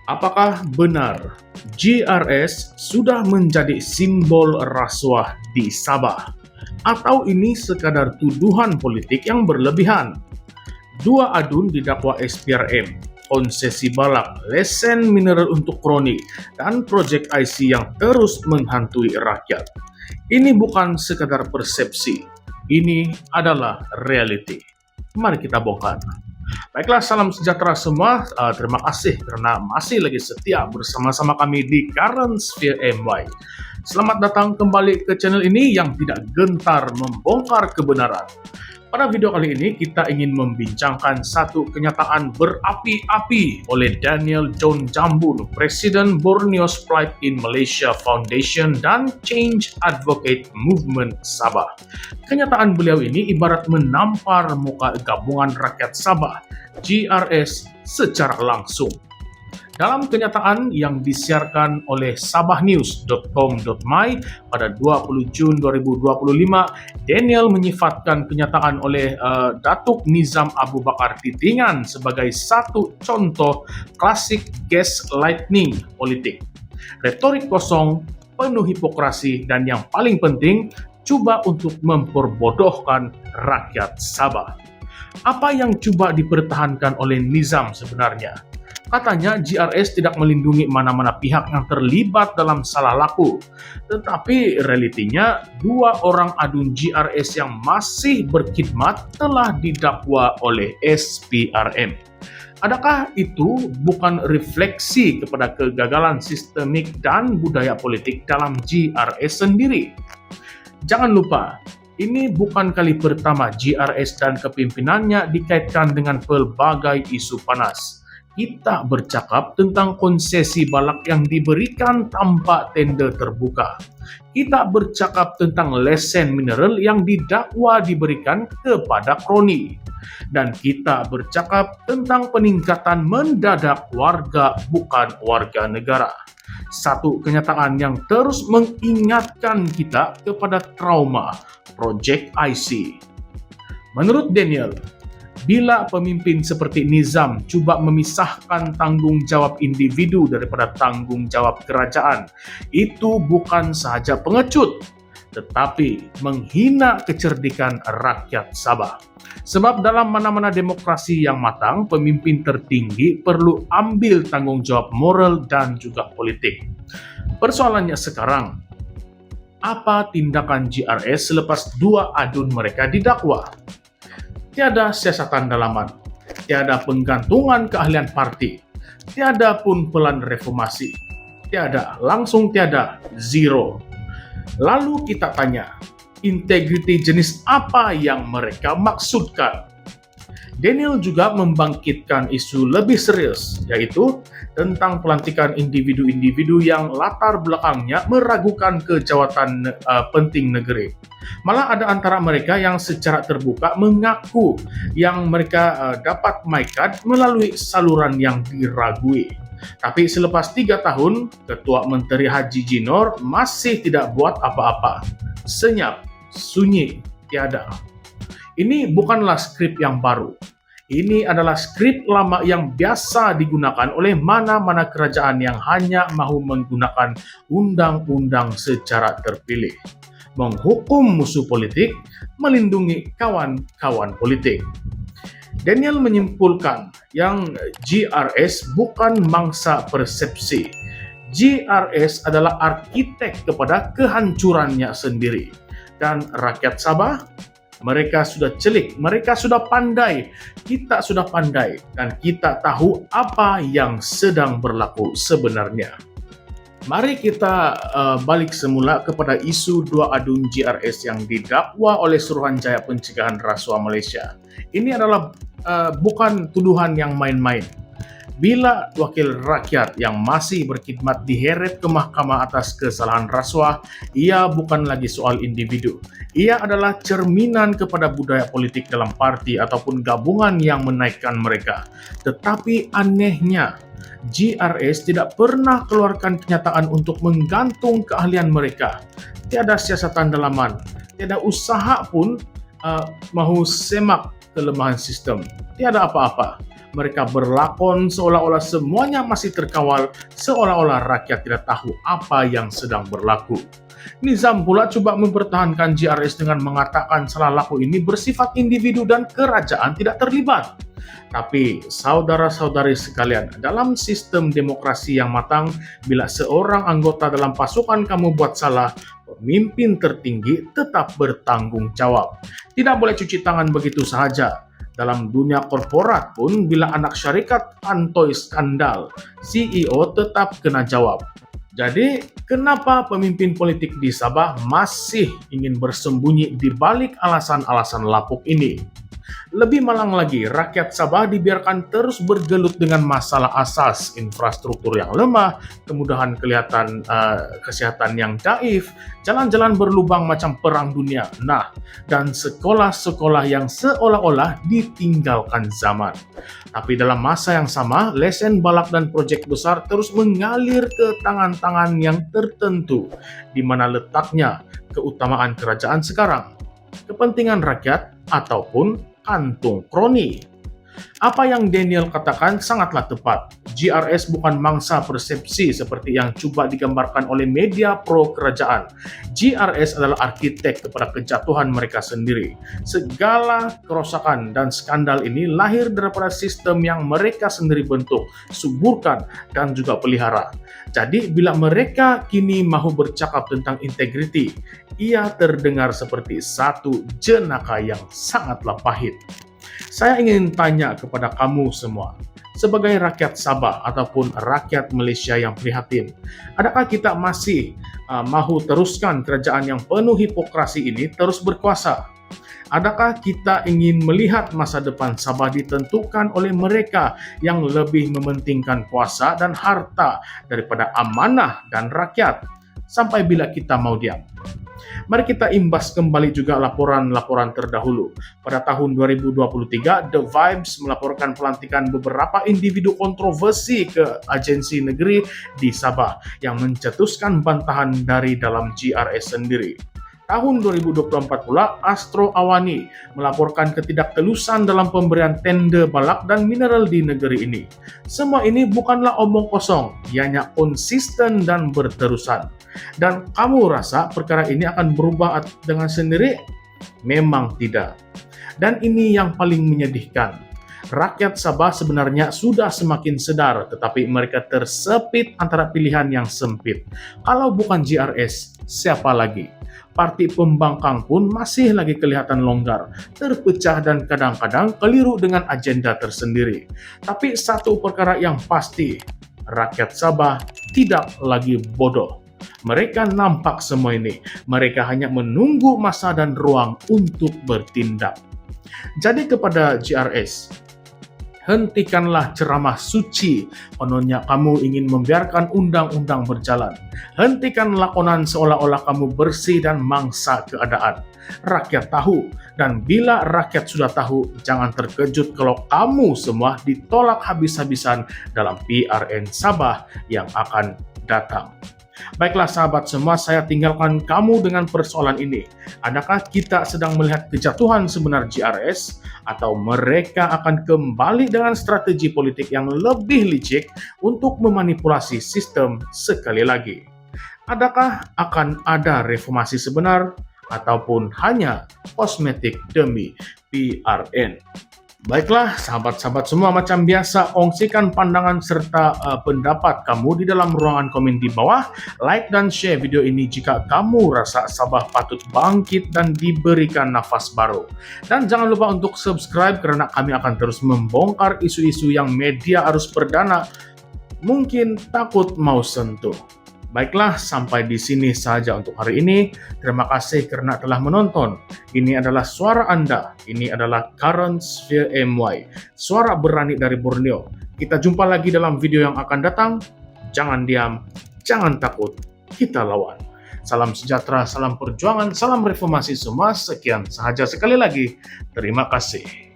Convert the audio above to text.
Apakah benar GRS sudah menjadi simbol rasuah di Sabah? Atau ini sekadar tuduhan politik yang berlebihan? Dua adun didakwa SPRM, konsesi balak, lesen mineral untuk kroni, dan proyek IC yang terus menghantui rakyat. Ini bukan sekadar persepsi, ini adalah reality. Mari kita bongkar. Baiklah, salam sejahtera semua. Terima kasih karena masih lagi setia bersama-sama kami di Current Sphere MY. Selamat datang kembali ke channel ini yang tidak gentar membongkar kebenaran. Pada video kali ini kita ingin membincangkan satu kenyataan berapi-api oleh Daniel John Jambul, Presiden Borneo Pride in Malaysia Foundation dan Change Advocate Movement Sabah. Kenyataan beliau ini ibarat menampar muka gabungan rakyat Sabah, GRS, secara langsung. Dalam kenyataan yang disiarkan oleh sabahnews.com.my pada 20 Jun 2025, Daniel menyifatkan kenyataan oleh Datuk Nizam Abu Bakar Titingan sebagai satu contoh klasik gaslighting politik. Retorik kosong, penuh hipokrasi, dan yang paling penting, cuba untuk memperbodohkan rakyat Sabah. Apa yang coba dipertahankan oleh Nizam sebenarnya? Katanya GRS tidak melindungi mana-mana pihak yang terlibat dalam salah laku. Tetapi realitinya, dua orang adun GRS yang masih berkhidmat telah didakwa oleh SPRM. Adakah itu bukan refleksi kepada kegagalan sistemik dan budaya politik dalam GRS sendiri? Jangan lupa, ini bukan kali pertama GRS dan kepimpinannya dikaitkan dengan pelbagai isu panas. Kita bercakap tentang konsesi balak yang diberikan tanpa tender terbuka. Kita bercakap tentang lesen mineral yang didakwa diberikan kepada kroni. Dan kita bercakap tentang peningkatan mendadak warga bukan warga negara. Satu kenyataan yang terus mengingatkan kita kepada trauma Project IC. Menurut Daniel, bila pemimpin seperti Nizam cuba memisahkan tanggung jawab individu daripada tanggung jawab kerajaan, itu bukan sahaja pengecut, tetapi menghina kecerdikan rakyat Sabah. Sebab dalam mana-mana demokrasi yang matang, pemimpin tertinggi perlu ambil tanggung jawab moral dan juga politik. Persoalannya sekarang, apa tindakan GRS selepas dua adun mereka didakwa? Tiada siasatan dalaman, tiada penggantungan keahlian parti, tiada pun pelan reformasi, tiada, langsung tiada, zero. Lalu kita tanya, integriti jenis apa yang mereka maksudkan? Daniel juga membangkitkan isu lebih serius, yaitu tentang pelantikan individu-individu yang latar belakangnya meragukan kejawatan penting negeri. Malah ada antara mereka yang secara terbuka mengaku yang mereka dapat MyCard melalui saluran yang diragui. Tapi selepas 3 tahun, Ketua Menteri Haji Jinor masih tidak buat apa-apa. Senyap, sunyi, tiada. Ini bukanlah skrip yang baru. Ini adalah skrip lama yang biasa digunakan oleh mana-mana kerajaan yang hanya mahu menggunakan undang-undang secara terpilih. Menghukum musuh politik, melindungi kawan-kawan politik. Daniel menyimpulkan yang GRS bukan mangsa persepsi. GRS adalah arsitek kepada kehancurannya sendiri. Dan rakyat Sabah, mereka sudah celik, mereka sudah pandai, kita sudah pandai, dan kita tahu apa yang sedang berlaku sebenarnya. Mari kita balik semula kepada isu dua adun GRS yang didakwa oleh Suruhanjaya Pencegahan Rasuah Malaysia. Ini adalah bukan tuduhan yang main-main. Bila wakil rakyat yang masih berkhidmat diheret ke mahkamah atas kesalahan rasuah, ia bukan lagi soal individu. Ia adalah cerminan kepada budaya politik dalam parti ataupun gabungan yang menaikkan mereka. Tetapi anehnya, GRS tidak pernah keluarkan kenyataan untuk menggantung keahlian mereka. Tiada siasatan dalaman, tiada usaha pun mahu semak kelemahan sistem. Tiada apa-apa. Mereka berlakon seolah-olah semuanya masih terkawal, seolah-olah rakyat tidak tahu apa yang sedang berlaku. Nizam pula coba mempertahankan JRS dengan mengatakan salah laku ini bersifat individu dan kerajaan tidak terlibat. Tapi saudara-saudari sekalian, dalam sistem demokrasi yang matang, bila seorang anggota dalam pasukan kamu buat salah, pemimpin tertinggi tetap bertanggung jawab. Tidak boleh cuci tangan begitu saja. Dalam dunia korporat pun, bila anak syarikat antoi skandal, CEO tetap kena jawab. Jadi, kenapa pemimpin politik di Sabah masih ingin bersembunyi di balik alasan-alasan lapuk ini? Lebih malang lagi, rakyat Sabah dibiarkan terus bergelut dengan masalah asas, infrastruktur yang lemah, kemudahan kesehatan yang daif, jalan-jalan berlubang macam perang dunia, dan sekolah-sekolah yang seolah-olah ditinggalkan zaman. Tapi dalam masa yang sama, lesen balap dan proyek besar terus mengalir ke tangan-tangan yang tertentu, di mana letaknya keutamaan kerajaan sekarang, kepentingan rakyat ataupun kantung kroni. Apa yang Daniel katakan sangatlah tepat. JRS bukan mangsa persepsi seperti yang coba digambarkan oleh media pro kerajaan. JRS adalah arsitek kepada kejatuhan mereka sendiri. Segala kerosakan dan skandal ini lahir daripada sistem yang mereka sendiri bentuk, suburkan, dan juga pelihara. Jadi bila mereka kini mahu bercakap tentang integriti, ia terdengar seperti satu jenaka yang sangatlah pahit. Saya ingin tanya kepada kamu semua, sebagai rakyat Sabah ataupun rakyat Malaysia yang prihatin, adakah kita masih mahu teruskan kerajaan yang penuh hipokrasi ini terus berkuasa? Adakah kita ingin melihat masa depan Sabah ditentukan oleh mereka yang lebih mementingkan kuasa dan harta daripada amanah dan rakyat? Sampai bila kita mau diam? Mari kita imbas kembali juga laporan-laporan terdahulu. Pada tahun 2023, The Vibes melaporkan pelantikan beberapa individu kontroversi ke agensi negeri di Sabah yang mencetuskan bantahan dari dalam JRS sendiri. Tahun 2024 pula, Astro Awani melaporkan ketidaktulusan dalam pemberian tender balak dan mineral di negeri ini. Semua ini bukanlah omong kosong, ianya konsisten dan berterusan. Dan kamu rasa perkara ini akan berubah dengan sendiri? Memang tidak. Dan ini yang paling menyedihkan. Rakyat Sabah sebenarnya sudah semakin sadar, tetapi mereka tersepit antara pilihan yang sempit. Kalau bukan JRS, siapa lagi? Parti pembangkang pun masih lagi kelihatan longgar, terpecah dan kadang-kadang keliru dengan agenda tersendiri. Tapi satu perkara yang pasti, rakyat Sabah tidak lagi bodoh. Mereka nampak semua ini. Mereka hanya menunggu masa dan ruang untuk bertindak. Jadi kepada JRS, hentikanlah ceramah suci, kononnya kamu ingin membiarkan undang-undang berjalan. Hentikan lakonan seolah-olah kamu bersih dan mangsa keadaan. Rakyat tahu, dan bila rakyat sudah tahu, jangan terkejut kalau kamu semua ditolak habis-habisan dalam PRN Sabah yang akan datang. Baiklah sahabat semua, saya tinggalkan kamu dengan persoalan ini. Adakah kita sedang melihat kejatuhan sebenar JRS atau mereka akan kembali dengan strategi politik yang lebih licik untuk memanipulasi sistem sekali lagi? Adakah akan ada reformasi sebenar ataupun hanya kosmetik demi PRN? Baiklah, sahabat-sahabat semua, macam biasa, ongsikan pandangan serta pendapat kamu di dalam ruangan komen di bawah. Like dan share video ini jika kamu rasa Sabah patut bangkit dan diberikan nafas baru. Dan jangan lupa untuk subscribe karena kami akan terus membongkar isu-isu yang media arus perdana mungkin takut mau sentuh. Baiklah, sampai di sini saja untuk hari ini. Terima kasih karena telah menonton. Ini adalah suara Anda. Ini adalah Current Sphere MY. Suara berani dari Borneo. Kita jumpa lagi dalam video yang akan datang. Jangan diam, jangan takut. Kita lawan. Salam sejahtera, salam perjuangan, salam reformasi semua. Sekian sahaja sekali lagi. Terima kasih.